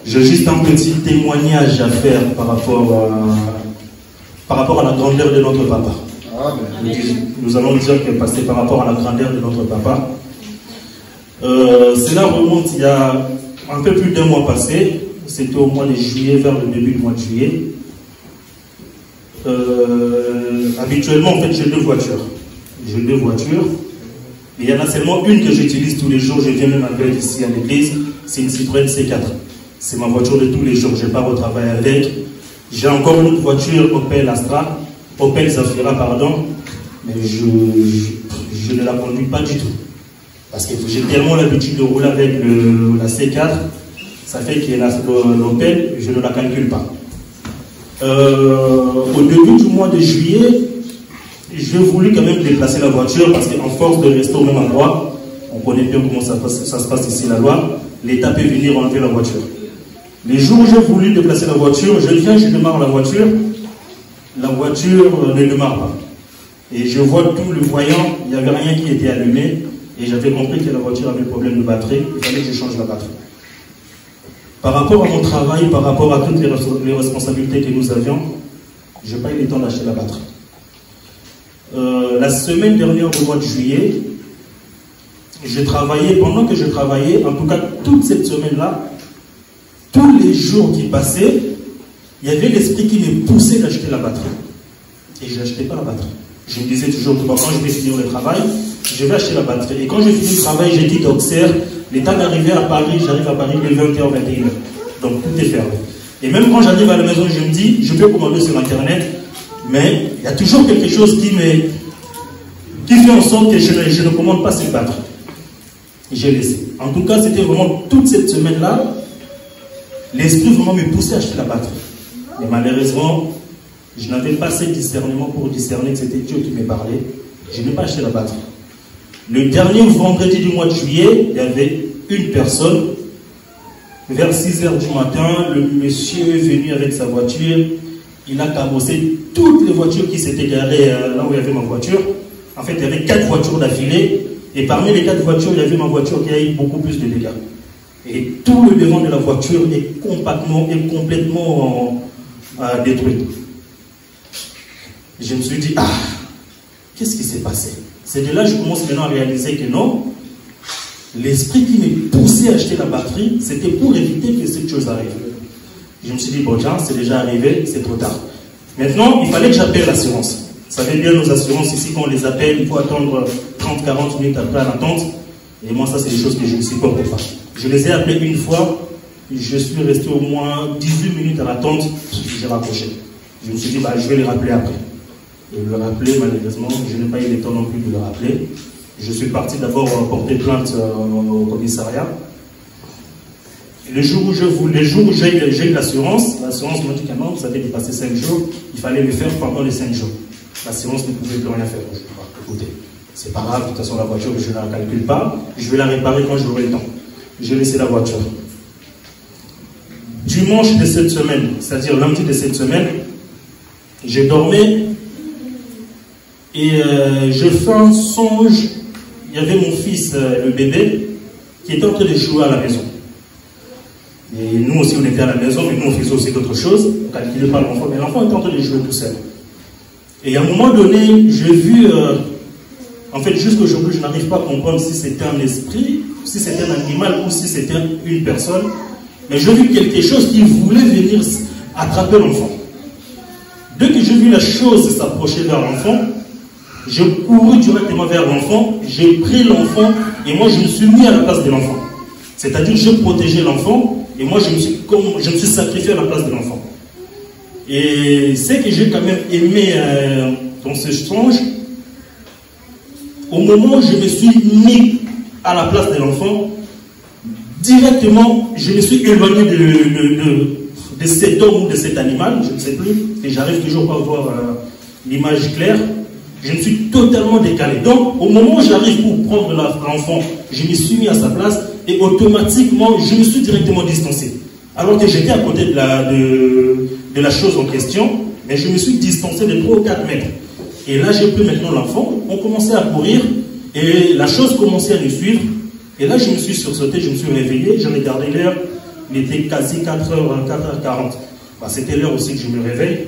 J'ai juste un petit témoignage à faire par rapport à la grandeur de notre papa. Nous allons dire que c'est par rapport à la grandeur de notre papa. Cela remonte il y a un peu plus d'un mois passé. C'était au mois de juillet, vers le début du mois de juillet. Habituellement, en fait, j'ai deux voitures. Mais il y en a seulement une que j'utilise tous les jours. Je viens même avec ici à l'église. C'est une Citroën C4. C'est ma voiture de tous les jours. Je pars au travail avec. J'ai encore une autre voiture, Opel Zafira, pardon. Mais je ne la conduis pas du tout. Parce que j'ai tellement l'habitude de rouler avec la C4. Ça fait que l'Opel, je ne la calcule pas. Au début du mois de juillet, je voulais quand même déplacer la voiture parce qu'en force de rester au même endroit, on connaît bien comment ça se passe ici, la loi, l'État peut venir enlever la voiture. Les jours où j'ai voulu déplacer la voiture, je démarre la voiture ne démarre pas. Et je vois tout le voyant, il n'y avait rien qui était allumé, et j'avais compris que la voiture avait problème de batterie, il fallait que je change la batterie. Par rapport à mon travail, par rapport à toutes les responsabilités que nous avions, je n'ai pas eu le temps d'acheter la batterie. La semaine dernière, au mois de juillet, pendant que je travaillais, en tout cas toute cette semaine-là, tous les jours qui passaient, il y avait l'esprit qui me poussait d'acheter la batterie. Et je n'achetais pas la batterie. Je me disais toujours que quand je vais finir le travail, je vais acheter la batterie. Et quand je finis le travail, j'ai dit d'Auxerre, le temps d'arriver à Paris, j'arrive à Paris de 20h, 21h. Donc tout est fermé. Et même quand j'arrive à la maison, je me dis, je peux commander sur Internet, mais il y a toujours quelque chose qui fait en sorte que je ne commande pas cette batterie. J'ai laissé. En tout cas, c'était vraiment toute cette semaine-là, l'esprit vraiment me poussait à acheter la batterie. Mais malheureusement, je n'avais pas assez de discernement pour discerner que c'était Dieu qui me parlait. Je n'ai pas acheté la batterie. Le dernier vendredi du mois de juillet, il y avait une personne. Vers 6h du matin, le monsieur est venu avec sa voiture. Il a cabossé toutes les voitures qui s'étaient garées là où il y avait ma voiture. En fait, il y avait 4 voitures d'affilée. Et parmi les 4 voitures, il y avait ma voiture qui a eu beaucoup plus de dégâts. Et tout le devant de la voiture est complètement détruit. Je me suis dit, qu'est-ce qui s'est passé? C'est de là que je commence maintenant à réaliser que non, l'esprit qui m'a poussé à acheter la batterie, c'était pour éviter que cette chose arrive. Je me suis dit, bon, tiens, c'est déjà arrivé, c'est trop tard. Maintenant, il fallait que j'appelle l'assurance. Vous savez bien, nos assurances ici, quand on les appelle, il faut attendre 30-40 minutes après à l'attente. Et moi, ça, c'est des choses que je ne supporte pas. Je les ai appelés une fois, je suis resté au moins 18 minutes à l'attente, j'ai raccroché. Je me suis dit, je vais les rappeler après. Et le rappeler, malheureusement, je n'ai pas eu le temps non plus de le rappeler. Je suis parti d'abord porter plainte au commissariat. Et le jour où j'ai eu l'assurance m'a dit que non, vous avez dépassé 5 jours, il fallait le faire pendant les 5 jours. L'assurance ne pouvait plus rien faire. Je dis, écoutez, c'est pas grave, de toute façon la voiture, je ne la calcule pas, je vais la réparer quand j'aurai le temps. J'ai laissé la voiture. Dimanche de cette semaine, c'est-à-dire lundi de cette semaine, j'ai dormi et je fais un songe. Il y avait mon fils, le bébé, qui était en train de jouer à la maison. Et nous aussi, on était à la maison, mais nous, on faisait aussi d'autres choses. On ne calculait pas l'enfant, mais l'enfant était en train de jouer tout seul. Et à un moment donné, j'ai vu, en fait, jusqu'aujourd'hui, je n'arrive pas à comprendre si c'était un esprit, si c'était un animal ou si c'était une personne. Mais j'ai vu quelque chose qui voulait venir attraper l'enfant. Dès que j'ai vu la chose s'approcher vers l'enfant, j'ai couru directement vers l'enfant, j'ai pris l'enfant et moi je me suis mis à la place de l'enfant. C'est-à-dire je protégeais l'enfant et moi je me suis sacrifié à la place de l'enfant. Et ce que j'ai quand même aimé dans ce songe, au moment où je me suis mis à la place de l'enfant, directement je me suis éloigné de cet homme ou de cet animal, je ne sais plus, et j'arrive toujours pas à voir l'image claire. Je me suis totalement décalé. Donc, au moment où j'arrive pour prendre l'enfant, je me suis mis à sa place et automatiquement, je me suis directement distancé. Alors que j'étais à côté de la chose en question, mais je me suis distancé de 3 ou 4 mètres. Et là, j'ai pris maintenant l'enfant, on commençait à courir et la chose commençait à nous suivre. Et là, je me suis sursauté, je me suis réveillé, j'en ai gardé l'heure Il était quasi 4h40. Bah, c'était l'heure aussi que je me réveille.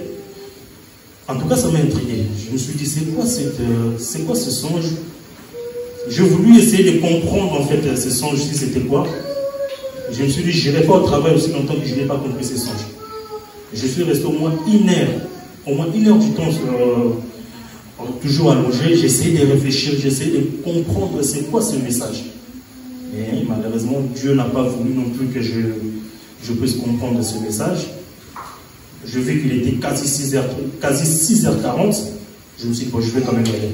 En tout cas, ça m'a intrigué. Je me suis dit, c'est quoi ce songe? J'ai voulu essayer de comprendre en fait ce songe, si c'était quoi. Je me suis dit, je n'irai pas au travail aussi longtemps que je n'ai pas compris ces songes. Je suis resté au moins une heure du temps toujours allongé. J'ai essayé de réfléchir, j'ai essayé de comprendre c'est quoi ce message. Et malheureusement, Dieu n'a pas voulu non plus que je puisse comprendre ce message. Je vis qu'il était quasi 6h40. Je me suis dit, bon, je vais quand même y aller.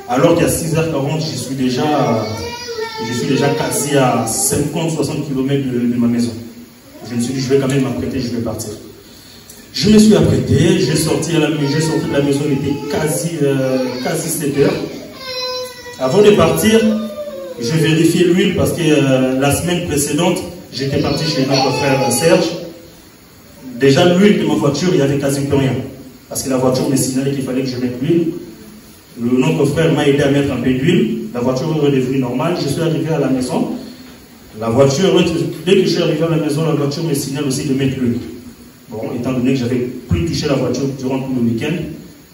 Alors qu'à 6h40, je suis déjà quasi à 50-60 km de ma maison. Je me suis dit, je vais quand même m'apprêter, je vais partir. Je me suis apprêté, j'ai sorti de la maison, il était quasi 7h. Avant de partir, je vérifiais l'huile parce que la semaine précédente, j'étais parti chez notre frère Serge. Déjà, l'huile de ma voiture, il n'y avait quasi plus rien. Parce que la voiture me signalait qu'il fallait que je mette l'huile. Notre frère m'a aidé à mettre un peu d'huile. La voiture est redevenue normale. Je suis arrivé à la maison. La voiture, dès que je suis arrivé à la maison, la voiture me signale aussi de mettre l'huile. Bon, étant donné que j'avais plus touché la voiture durant tout le week-end,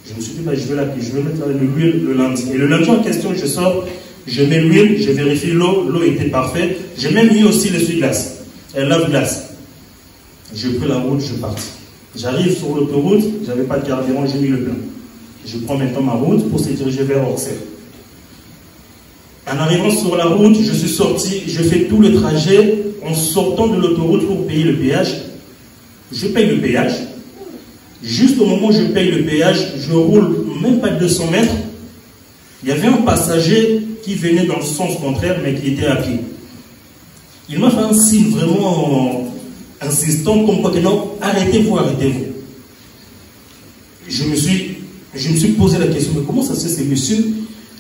je me suis dit, bah, je vais mettre l'huile le lundi. Et le lundi en question, je sors, je mets l'huile, je vérifie l'eau était parfaite. J'ai même mis aussi l'essuie-glace, lave-glace. Je prends la route, je pars. J'arrive sur l'autoroute, je n'avais pas de carburant, j'ai mis le plein. Je prends maintenant ma route pour se diriger vers Auxerre. En arrivant sur la route, je suis sorti, je fais tout le trajet en sortant de l'autoroute pour payer le péage. Je paye le péage. Juste au moment où je paye le péage, je roule même pas 200 mètres. Il y avait un passager qui venait dans le sens contraire, mais qui était à pied. Il m'a fait un signe vraiment insistant, comme quoi que non, arrêtez-vous, arrêtez-vous. Je me suis posé la question, mais comment ça se fait, c'est monsieur?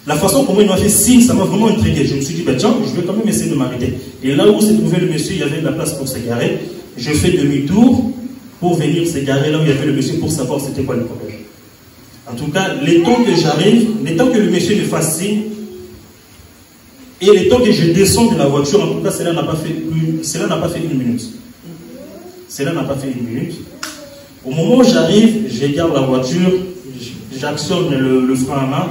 La façon comment il m'a fait signe, ça m'a vraiment intrigué. Je me suis dit, bah, tiens, je vais quand même essayer de m'arrêter. Et là où s'est trouvé le monsieur, il y avait de la place pour se garer. Je fais demi-tour pour venir se garer là où il y avait le monsieur pour savoir c'était quoi le problème. En tout cas, les temps que j'arrive, les temps que le monsieur me fasse signe, et les temps que je descends de la voiture, en tout cas, cela n'a pas fait une minute. Cela n'a pas fait une minute. Au moment où j'arrive, je garde la voiture, j'actionne le frein à main.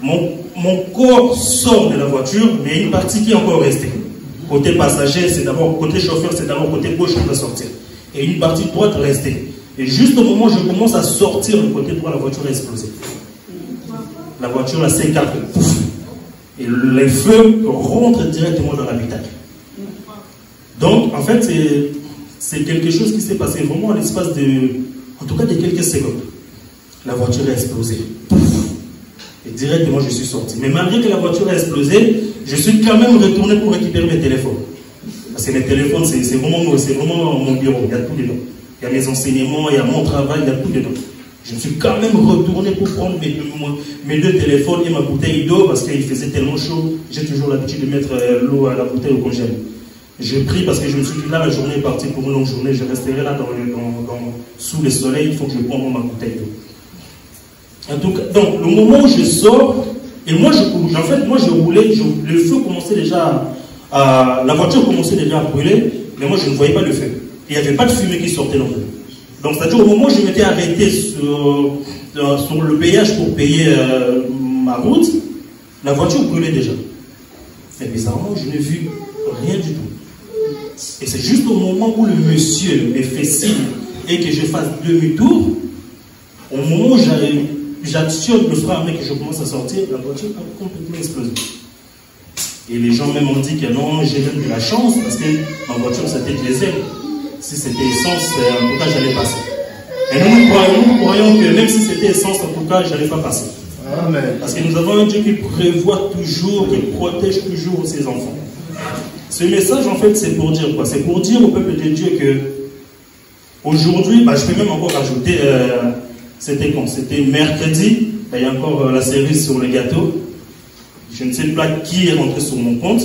Mon corps sort de la voiture, mais une partie qui est encore restée. Côté passager, c'est d'abord, côté chauffeur, c'est d'abord côté gauche qui va sortir. Et une partie droite restée. Et juste au moment où je commence à sortir le côté droit, la voiture a explosé. La voiture, la C4, pouf. Et les feux rentrent directement dans l'habitacle. Donc, en fait, c'est quelque chose qui s'est passé vraiment à l'espace en tout cas de quelques secondes. La voiture a explosé. Pouf. Et directement, je suis sorti. Mais malgré que la voiture a explosé, je suis quand même retourné pour récupérer mes téléphones. Parce que mes téléphones, c'est vraiment mon bureau. Il y a tout dedans. Il y a mes enseignements, il y a mon travail, il y a tout dedans. Je me suis quand même retourné pour prendre mes deux téléphones et ma bouteille d'eau parce qu'il faisait tellement chaud. J'ai toujours l'habitude de mettre l'eau à la bouteille au congèle. J'ai pris parce que je me suis dit, là, la journée est partie pour une longue journée. Je resterai là sous le soleil. Il faut que je prenne ma bouteille d'eau. En tout cas, donc, le moment où je sors, et moi, je roulais, le feu commençait déjà la voiture commençait déjà à brûler, mais moi, je ne voyais pas le feu. Il n'y avait pas de fumée qui sortait non plus. Donc, c'est-à-dire, au moment où je m'étais arrêté sur le péage pour payer ma route, la voiture brûlait déjà. Mais bizarrement, je n'ai vu rien du tout. Et c'est juste au moment où le monsieur me fait signe et que je fasse demi-tour, au moment où j'actionne le frein à main et que je commence à sortir, la voiture a complètement explosé. Et les gens même ont dit que non, j'ai même eu la chance parce que ma voiture c'était diesel. Si c'était essence, en tout cas, j'allais passer. Et nous croyons que même si c'était essence, en tout cas, je n'allais pas passer. Amen. Parce que nous avons un Dieu qui prévoit toujours, qui protège toujours ses enfants. Ce message, en fait, c'est pour dire quoi? C'est pour dire au peuple de Dieu que aujourd'hui, je peux même encore rajouter, c'était quand? C'était mercredi, il y a encore la série sur le gâteau. Je ne sais pas qui est rentré sur mon compte.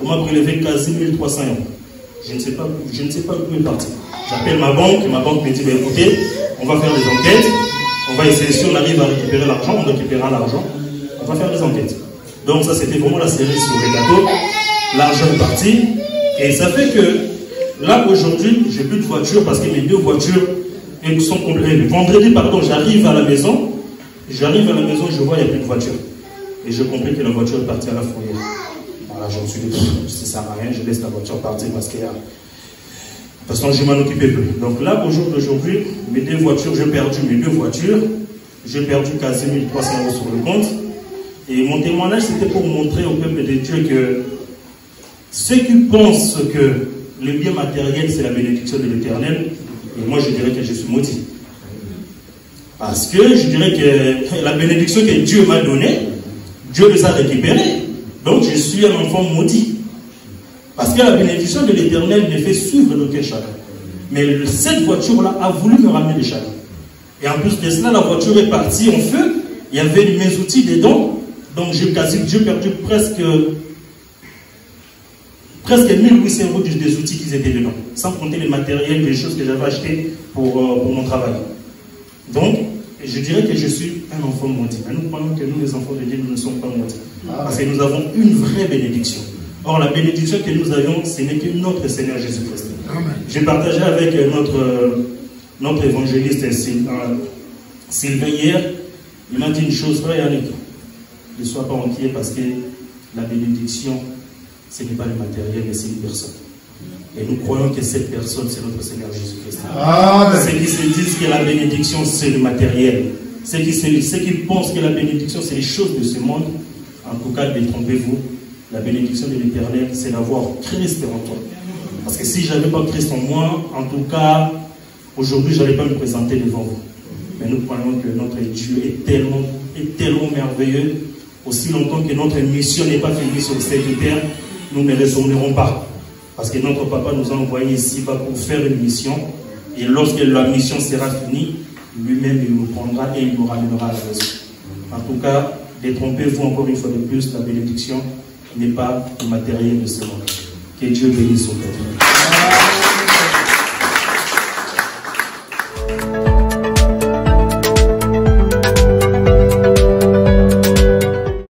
On m'a prélevé quasi 1300 €. Je ne sais pas où est parti. J'appelle ma banque me dit, écoutez, on va faire des enquêtes, on va essayer, si on arrive à récupérer l'argent, on récupérera l'argent, on va faire des enquêtes. Donc ça, c'était vraiment la série sur les gâteaux. L'argent est parti, et ça fait que Là, aujourd'hui, j'ai plus de voiture parce que mes 2 voitures sont complètes. Vendredi, pardon, j'arrive à la maison, je vois, il n'y a plus de voiture. Et je comprends que la voiture est partie à la fourrière. Voilà, je me suis dit, ça sert à rien, je laisse la voiture partir parce que je m'en occupais plus. Donc là, au jour d'aujourd'hui, mes 2 voitures, j'ai perdu mes 2 voitures. J'ai perdu quasi 1300 € sur le compte. Et mon témoignage, c'était pour montrer au peuple de Dieu que ceux qui pensent que le bien matériel, c'est la bénédiction de l'Éternel, et moi je dirais que je suis maudit. Parce que je dirais que la bénédiction que Dieu m'a donnée, Dieu les a récupérés. Donc je suis un enfant maudit. Parce que la bénédiction de l'Éternel me fait suivre d'aucun chagrin. Mais cette voiture-là a voulu me ramener des chagrins. Et en plus de cela, la voiture est partie en feu. Il y avait mes outils dedans. Donc j'ai perdu presque 1800 € des outils qui étaient dedans. Sans compter les matériels, les choses que j'avais achetées pour mon travail. Donc, je dirais que je suis un enfant maudit. Mais nous croyons que nous, les enfants de Dieu, nous ne sommes pas maudits. Parce que nous avons une vraie bénédiction. Or, la bénédiction que nous avions, ce n'est que notre Seigneur Jésus-Christ. J'ai partagé avec notre évangéliste Sylvain hier. Il m'a dit une chose, frère Yannick, ne sois pas inquiet parce que la bénédiction, ce n'est pas le matériel, mais c'est une personne. Et nous croyons que cette personne, c'est notre Seigneur Jésus-Christ. Ceux qui se disent que la bénédiction, c'est le matériel. Ceux qui pensent que la bénédiction, c'est les choses de ce monde. En tout cas, détrompez-vous. La bénédiction de l'Éternel, c'est d'avoir Christ en toi. Parce que si je n'avais pas Christ en moi, en tout cas, aujourd'hui, je n'allais pas me présenter devant vous. Mais nous croyons que notre Dieu est tellement merveilleux. Aussi longtemps que notre mission n'est pas finie sur cette terre, nous ne résonnerons pas. Parce que notre papa nous a envoyés ici-bas pour faire une mission. Et lorsque la mission sera finie, lui-même il nous prendra et il nous ramènera à la maison. En tout cas, détrompez-vous encore une fois de plus, la bénédiction n'est pas le matériel de ce monde. Que Dieu bénisse son peuple.